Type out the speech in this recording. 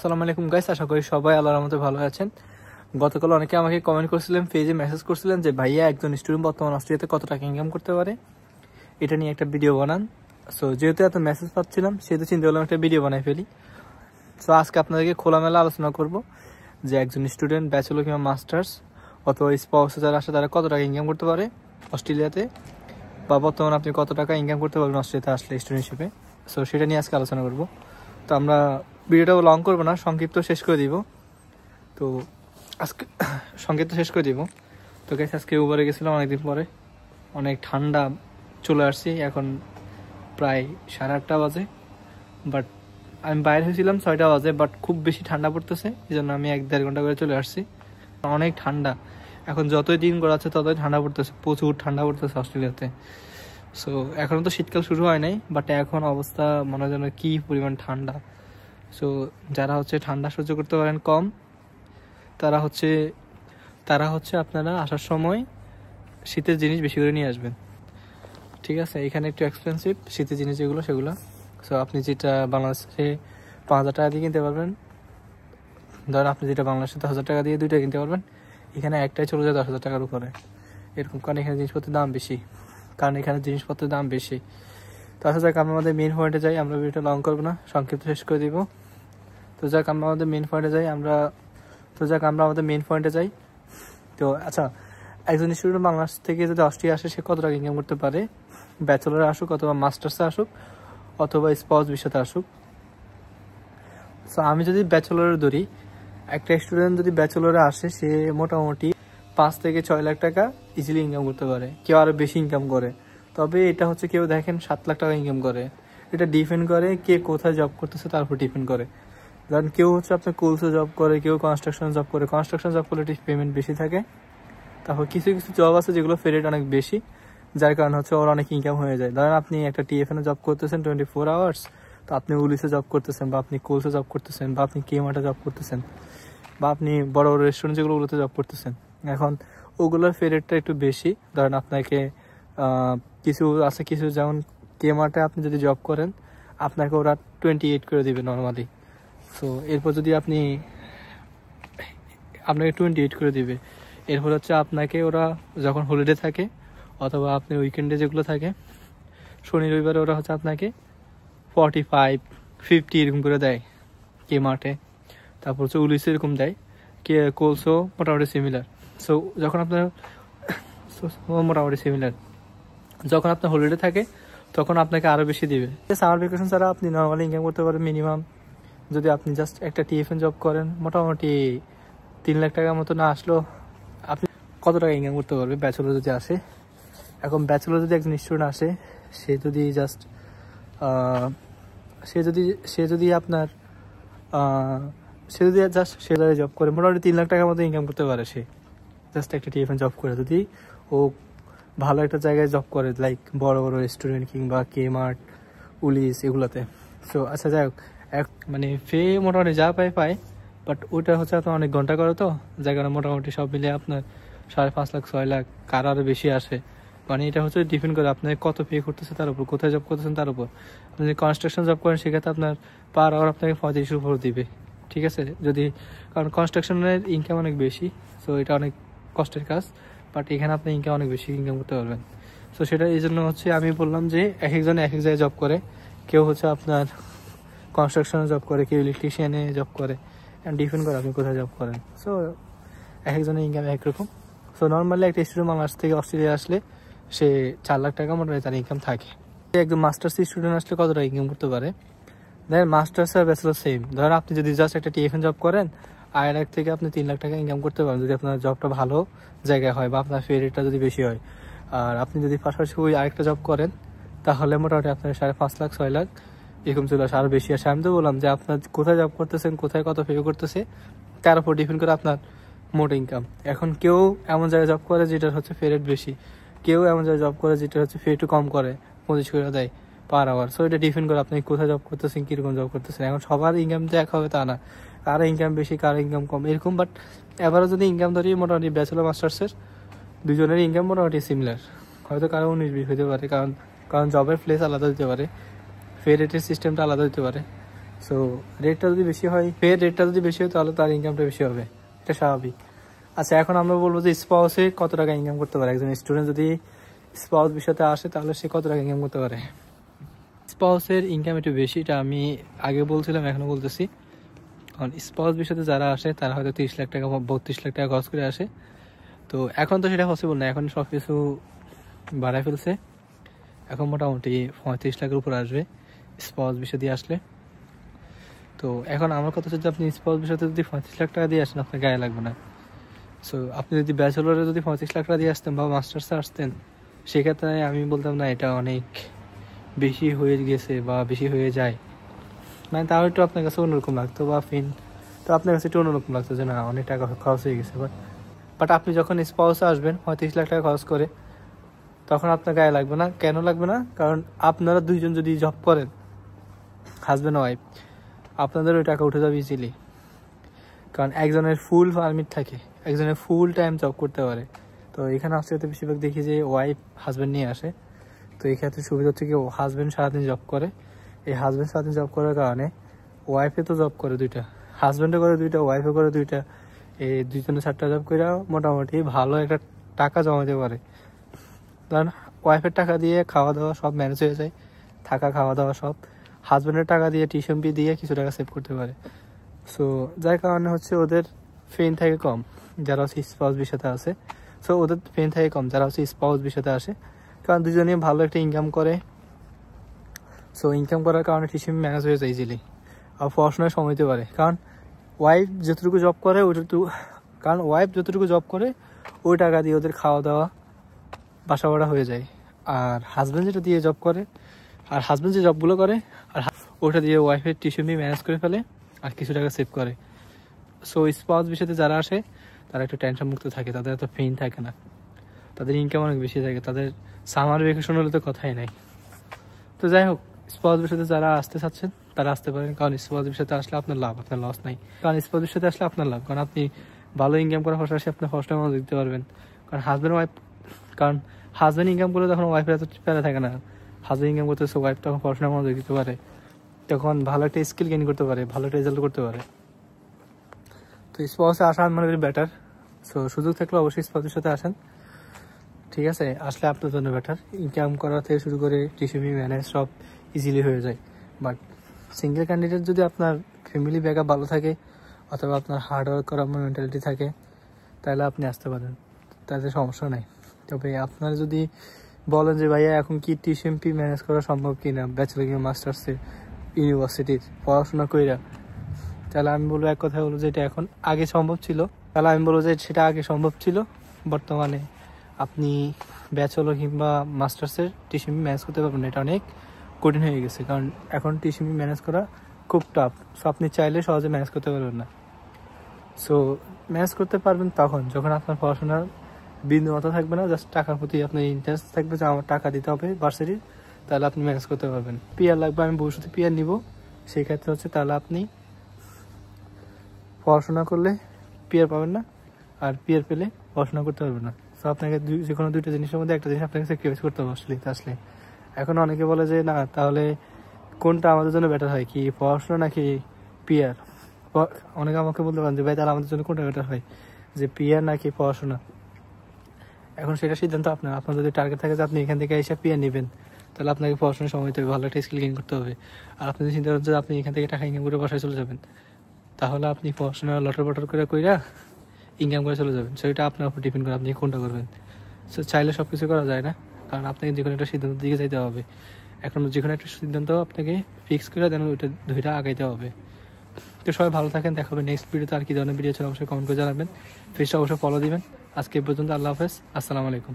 আসসালামু আলাইকুম গাইস, আশা করি সবাই আল্লাহর রহমতে ভালো আছেন। গতকাল অনেকে আমাকে কমেন্ট করছিলেন, পেজে মেসেজ করছিলেন যে ভাইয়া একজন স্টুডেন্ট বর্তমান অস্ট্রেলিয়াতে কত টাকা ইনকাম করতে পারে, এটা নিয়ে একটা ভিডিও বানান। সো যেহেতু এত মেসেজ পাচ্ছিলাম সেহেতু চিন্তা করলাম একটা ভিডিও বানাই ফেলি। সো আজকে আপনাদেরকে খোলামেলা আলোচনা করব যে একজন স্টুডেন্ট ব্যাচেলর কিংবা মাস্টার্স অথবা স্পাউস যারা আসে তারা কত টাকা ইনকাম করতে পারে অস্ট্রেলিয়াতে, বা বর্তমানে আপনি কত টাকা ইনকাম করতে পারবেন অস্ট্রেলিয়াতে আসলে স্টুডেন্ট হিসেবে। সো সেটা নিয়ে আজকে আলোচনা করব। তো আমরা ভিডিওটা লং করবো না, সংক্ষিপ্ত শেষ করে দিব। তো আজকে সংক্ষিপ্ত শেষ করে দিব। তো গেছে আজকে উবারে গেছিলাম অনেকদিন পরে, অনেক ঠান্ডা, চলে আসছি এখন প্রায় 8:30 বাজে। বাট আমি বাইরে হয়েছিলাম 6টা বাজে, বাট খুব বেশি ঠান্ডা পড়তেছে, এই জন্য আমি 1-1.5 ঘন্টা করে চলে আসছি। অনেক ঠান্ডা, এখন যতই দিন গড়াচ্ছে ততই ঠান্ডা পড়তেছে, প্রচুর ঠান্ডা পড়তেছে অস্ট্রেলিয়াতে। সো এখনও তো শীতকাল শুরু হয় নাই, বাট এখন অবস্থা মনে হয় যেন কী পরিমাণ ঠান্ডা। সো যারা ঠান্ডা সহ্য করতে পারেন কম, তারা আপনারা আসার সময় শীতের জিনিস বেশি করে নিয়ে আসবেন, ঠিক আছে? এখানে একটু এক্সপেন্সিভ শীতের জিনিস যেগুলো সেগুলো। সো আপনি যেটা বাংলাদেশে 5,000 টাকা দিয়ে কিনতে পারবেন, ধরেন আপনি যেটা বাংলাদেশে 10,000 টাকা দিয়ে 2টা কিনতে পারবেন, এখানে একটাই চলে যায় 10,000 টাকার উপরে এরকম, কারণ এখানে জিনিসপত্রের দাম বেশি। তো আসা যাক আমরা আমাদের মেইন পয়েন্টে যাই, আমরা ভিডিওটা লং করবো না, সংক্ষিপ্ত শেষ করে দিব। তো যাক আমরা আমাদের মেইন পয়েন্টে যাই। তো আচ্ছা, একজন স্টুডেন্ট বাংলাদেশ থেকে যদি অস্ট্রেলিয়া আসে সে কত টাকা ইনকাম করতে পারে, ব্যাচেলরে আসুক অথবা মাস্টার্সে আসুক অথবা স্পাউস ভিসাতে আসুক। সো আমি যদি ব্যাচেলরে ধরি, একটা স্টুডেন্ট যদি ব্যাচেলরে আসে সে মোটামুটি 5 থেকে 6 লাখ টাকা ইজিলি ইনকাম করতে পারে, কেউ আরও বেশি ইনকাম করে। তবে এটা কেউ দেখেন 7 লাখ টাকা ইনকাম করে। এটা ডিপেন্ড করে কে কোথায় জব করতেছে, তার উপর ডিপেন্ড করে। কারণ কেউ আপনার কুলসে জব করে, কেউ কনস্ট্রাকশন জব করে। কনস্ট্রাকশন জব করলে পেমেন্ট বেশি থাকে। তারপর কিছু কিছু জব আছে যেগুলো পেরেট অনেক বেশি, যার কারণে ওর অনেক ইনকাম হয়ে যায়। ধরেন আপনি একটা টিএফএনে জব করতেছেন 24 আওয়ার্স, তো আপনি উলিসে জব করতেছেন, বা আপনি কুলসে জব করতেছেন, বা আপনি কেমার্টে জব করতেছেন, বা আপনি বড় বড় রেস্টুরেন্ট যেগুলোতে জব করতেছেন, এখন ওগুলোর পেরেটটা একটু বেশি। ধরেন আপনাকে কিছু যেমন কেমার্টে আপনি যদি জব করেন আপনাকে ওরা 28 করে দিবে নর্মালি। সো এরপর যদি আপনাকে 28 করে দিবে, এরপর আপনাকে ওরা যখন হলিডে থাকে অথবা আপনি উইকেন্ডে যেগুলো থাকে শনি রবিবারে ওরা আপনাকে 45-50 এরকম করে দেয় কে মার্টে। তারপর উলিশে এরকম দেয়, কে কোলসও মোটামুটি সিমিলার। সো যখন আপনার যখন আপনার হলিডে থাকে তখন আপনাকে আরও বেশি দিবে। সামার ভ্যাকেশন ছাড়া আপনি নর্মালি ইনকাম করতে পারেন মিনিমাম, যদি আপনি জাস্ট একটা টিএফএন জব করেন, মোটামুটি 3 লাখ টাকার মতো না আসলেও আপনি কত টাকা ইনকাম করতে পারবে ব্যাচেলর যদি আসে। এখন ব্যাচেলর যদি একজন স্টুডেন্ট আসে, সে যদি জব করে মোটামুটি 3 লাখ টাকার মতো ইনকাম করতে পারে সে, জাস্ট একটা টিএফএন জব করে। যদি ও ভালো একটা জায়গায় জব করে, লাইক বড় বড় রেস্টুরেন্ট কিংবা কেমার্ট, উলিস এগুলোতে। সো আচ্ছা যাই হোক, ফে মোটামুটি যা পায়, বাট ওইটা আপনার অনেক ঘন্টা করে, তো যার কারণে মোটামুটি সব মিলে আপনার 5.5 লাখ 6 লাখ কার আরও বেশি আসে। এটা ডিপেন্ড করে আপনার কত পে করতেছে তার উপর, কোথায় জব করতেছেন তার উপর। আপনি যদি কনস্ট্রাকশন জব করেন সেক্ষেত্রে আপনার পার আওয়ার আপনাকে 35 উপর দিবে, ঠিক আছে? কারণ কনস্ট্রাকশনের ইনকাম অনেক বেশি, সো এটা অনেক কষ্টের কাজ, বাট এখানে আপনি ইনকাম অনেক বেশি ইনকাম করতে পারবেন। সো সেটা এই জন্য আমি বললাম যে এক একজনে এক এক জায়গায় জব করে। কেউ আপনার কনস্ট্রাকশনে জব করে, কেউ ইলেকট্রিশিয়ানে জব করে, ডিপেন্ড করে আপনি কোথায় জব করেন। সো এক একজনের ইনকাম একরকম। সো নর্মালি একটা স্টুডেন্ট বাংলাদেশ থেকে অস্ট্রেলিয়া আসলে সে 4 লাখ টাকা মোটামুটি তার ইনকাম থাকে। একদম মাস্টার্স স্টুডেন্ট আসলে কত টাকা ইনকাম করতে পারে, দেখেন মাস্টার্স আর ব্যাচেলর সেম। ধরেন আপনি যদি জাস্ট একটা টিএফএন জব করেন, 1.5 লাখ থেকে আপনি 3 লাখ টাকা ইনকাম করতে পারেন যদি আপনার জবটা ভালো জায়গায় হয় বা আপনার পে রেটটা যদি বেশি হয়। আর আপনি যদি পাশাপাশি ওই আরেকটা জব করেন তাহলে মোটামুটি আপনার 5.5 লাখ 6 লাখ এরকম চলে আসে, আরও বেশি আসে। আমি তো বললাম যে আপনার কোথায় জব করতেছেন, কোথায় কত পে করতেছে তার উপর ডিপেন্ড করে আপনার মোট ইনকাম। এখন কেউ এমন জায়গায় জব করে যেটা পে রেট বেশি, কেউ এমন জায়গায় জব করে যেটা পে একটু কম করে, 25 করে দেয় পার আওয়ার। সো এটা ডিপেন্ড করে আপনি কোথায় জব করতেছেন, কীরকম জব করতেছেন। এখন সবার ইনকাম তো এক হবে তা না, কারো ইনকাম বেশি কারো ইনকাম কম এরকম। বাট এবারও যদি ইনকাম ধরি মোটামুটি ব্যাচেলর মাস্টার্সের দুজনের ইনকাম মোটামুটি সিমিলার, হয়তো কারো 19-20 হতে পারে, কারণ জবের প্লেস আলাদা হতে পারে, পে রেটের সিস্টেমটা আলাদা হতে পারে। সো রেটটা যদি বেশি হয়, পের রেটটা যদি বেশি হয় তাহলে তার ইনকামটা বেশি হবে, এটা স্বাভাবিক। আচ্ছা, এখন আমরা বলবো যে স্পাউসে কত টাকা ইনকাম করতে পারে। একজন স্টুডেন্ট যদি স্পাউস বিষয়তে আসে তাহলে সে কত টাকা ইনকাম করতে পারে। স্পাউসের ইনকাম একটু বেশি, এটা আমি আগে বলছিলাম, এখনও বলতেছি। কারণ স্পাউস বিষয়তে যারা আসে তারা হয়তো 30 লাখ টাকা বা 32 লাখ টাকা খরচ করে আসে। তো এখন তো সেটা পসিবল না, এখন সব কিছু বাড়ায় ফেলছে। এখন মোটামুটি 35 লাখের উপর আসবে স্পাউস বিষয় দিয়ে আসলে। তো এখন আমার কথা হচ্ছে যে আপনি স্পাউস বিষয়তে যদি 35 লাখ টাকা দিয়ে আসেন আপনার গায়ে লাগবে না। সো আপনি যদি ব্যাচেলরে যদি 35 লাখ টাকা দিয়ে আসতেন বা মাস্টার্সে আসতেন, সেক্ষেত্রে আমি বলতাম না এটা অনেক বেশি হয়ে গেছে বা বেশি হয়ে যায়, মানে তাও একটু আপনার কাছে অন্যরকম লাগতো, বা তো আপনার কাছে একটু অন্যরকম লাগতো যে না অনেক টাকা খরচ হয়ে গেছে। বাট আপনি যখন স্পাউসে আসবেন 35 লাখ টাকা খরচ করে, তখন আপনার গায়ে লাগবে না। কেন লাগবে না? কারণ আপনারা দুইজন যদি জব করেন, হাজব্যান্ড ওয়াইফ, আপনাদের ওই টাকা উঠে যাবে ইজিলি। কারণ একজনের ফুল পারমিট থাকে, একজনের ফুল টাইম জব করতে পারে। তো এখানে আসতে বেশিরভাগ দেখি যে ওয়াইফ হাজব্যান্ড নিয়ে আসে। তো এই ক্ষেত্রে সুবিধা হচ্ছে কি, হাজব্যান্ড সারাদিন জব করে, এই হাজব্যান্ড সারাদিন জব করার কারণে ওয়াইফে তো জব করে দুইটা, হাজব্যান্ডও করে দুইটা, ওয়াইফও করে দুইটা, এই দুইজনে 4টা জব করে মোটামুটি ভালো একটা টাকা জমাতে পারে। কারণ ওয়াইফের টাকা দিয়ে খাওয়া দাওয়া সব ম্যানেজ হয়ে যায়, থাকা খাওয়া দাওয়া সব। হাজব্যান্ডের টাকা দিয়ে টিউশন ফি দিয়ে কিছু টাকা সেভ করতে পারে। সো যার কারণে হচ্ছে ওদের পেইন থাকে কম যারা হচ্ছে স্পাউস বিষয়তে আসে। সো ওদের পেইন থাকে কম যারা হচ্ছে স্পাউস বিষয়তে আসে, কারণ দুজনেই ভালো একটা ইনকাম করে। সো ইনকাম করার কারণে টিউশন ম্যানেজ হয়ে যায় ইজিলি, আর পড়াশোনায় সময় দিতে পারে। কারণ ওয়াইফ যতটুকু জব করে ওই টাকা দিয়ে ওদের খাওয়া দাওয়া বাসা ভাড়া হয়ে যায়। আর হাজব্যান্ড যেটা দিয়ে জব করে, আর হাজব্যান্ড যে জবগুলো করে, আর ওটা দিয়ে ওয়াইফের টিউশন ফি ম্যানেজ করে ফেলে আর কিছু টাকা সেভ করে। সো স্পাউস বিষয়তে যারা আসে তারা একটু টেনশন মুক্ত থাকে, তাদের এত পেইন থাকে না, তাদের ইনকাম অনেক বেশি থাকে, তাদের সামার ভ্যাকেশন হলে তো কথাই নাই। তো যাই হোক, স্পাউস বিষয়তে যারা আসতে চাচ্ছেন তারা আসতে পারেন, কারণ স্পাউস বিষয়তে আসলে আপনার লাভ, আপনার লস নাই। কারণ স্পাউস বিষয়তে আসলে আপনার লাভ, কারণ আপনি ভালো ইনকাম করার পাশাপাশি আপনার খরচটা মনোযোগ দিতে পারবেন। কারণ হাজব্যান্ড ইনকাম করলে তখন ওয়াইফের এত প্যারা থাকে না। হাজব্যান্ড ইনকাম করতেছে, ওয়াইফ তখন পড়াশোনা মনোযোগ দিতে পারে, তখন ভালো একটা স্কিল গেইন করতে পারে, ভালো একটা রেজাল্ট করতে পারে। তো স্পাউসে আসা আমি মনে করি বেটার। সো সুযোগ থাকলে অবশ্যই স্পাউসের সাথে আসেন, ঠিক আছে? আসলে আপনার জন্য বেটার, ইনকাম করা থেকে শুরু করে টিউশন ফি ম্যানেজ সব ইজিলি হয়ে যায়। বাট সিঙ্গেল ক্যান্ডিডেট যদি আপনার ফ্যামিলি ব্যাকআপ ভালো থাকে, অথবা আপনার হার্ডওয়ার্ক করার মেন্টালিটি থাকে, তাহলে আপনি আসতে পারেন, তাতে সমস্যা নাই। তবে আপনার যদি বলেন যে ভাইয়া এখন কি টিউশন ফি ম্যানেজ করা সম্ভব কিনা ব্যাচেলর কিংবা মাস্টার্সে ইউনিভার্সিটির পড়াশোনা কইরা, তাহলে আমি বলবো এক কথায় বলবো যে এটা এখন আগে সম্ভব ছিল, সেটা আগে সম্ভব ছিল। বর্তমানে আপনি ব্যাচেলর কিংবা মাস্টার্সের টিউশন ফি ম্যানেজ করতে পারবেন না, এটা অনেক কঠিন হয়ে গেছে। কারণ এখন টিউশন ফি ম্যানেজ করা খুব টাফ। সো আপনি চাইলে সহজে ম্যানেজ করতে পারবেন না। সো ম্যানেজ করতে পারবেন তখন যখন আপনার পড়াশোনার বিন্দুমাত্রা থাকবে না, জাস্ট টাকার প্রতি আপনার ইন্টারেস্ট থাকবে যে আমার টাকা দিতে হবে ভার্সিটির, তাহলে আপনি ম্যানেজ করতে পারবেন। পিআর লাগবে, আমি ভবিষ্যতে পিআর নিব, সেই ক্ষেত্রে হচ্ছে তাহলে আপনি পড়াশোনা করলে পিআর পাবেন না, আর পিআর পেলে পড়াশোনা করতে পারবেন না। সো আপনাকে যে কোনো দুইটা জিনিসের মধ্যে একটা জিনিস আপনাকে স্যাক্রিফাইস করতে হবে আসলে। এখন অনেকে বলে যে না, তাহলে কোনটা আমাদের জন্য বেটার হয়, কি পড়াশোনা নাকি পিআর? অনেকে আমাকে বলতে পারেন যে ভাই তাহলে আমাদের জন্য কোনটা বেটার হয়, যে পিআর নাকি পড়াশোনা? এখন সেটা সিদ্ধান্ত আপনার যদি টার্গেট থাকে যে আপনি এখান থেকে এসে পিআর নেবেন, তাহলে আপনাকে পড়াশোনার সময় দিতে হবে, ভালো একটা স্কিল গেইন করতে হবে। আর আপনি যদি চিন্তা করেন যে আপনি এখান থেকে টাকা ইনকাম করে বাসায় চলে যাবেন, তাহলে আপনি পড়াশোনা লটর বটর করে কইরা ইনকাম করে চলে যাবেন। সেটা আপনার উপর ডিপেন্ড করে আপনি কোনটা করবেন। সো চাইলে সব কিছু করা যায় না, কারণ আপনাকে যে কোনো একটা সিদ্ধান্তের দিকে যেতে হবে। এখন যে কোনো একটা সিদ্ধান্ত আপনাকে ফিক্স করে দেন, ওইটা ধৈর্য আগাইতে হবে। তো সবাই ভালো থাকেন, দেখা হবে নেক্সট ভিডিওতে। আর কি ধরনের ভিডিও ছিল অবশ্যই কমেন্ট করে জানাবেন, ফেসটা অবশ্যই ফলো দিবেন। আজকে পর্যন্ত আল্লাহ হাফেজ, আসসালামু আলাইকুম।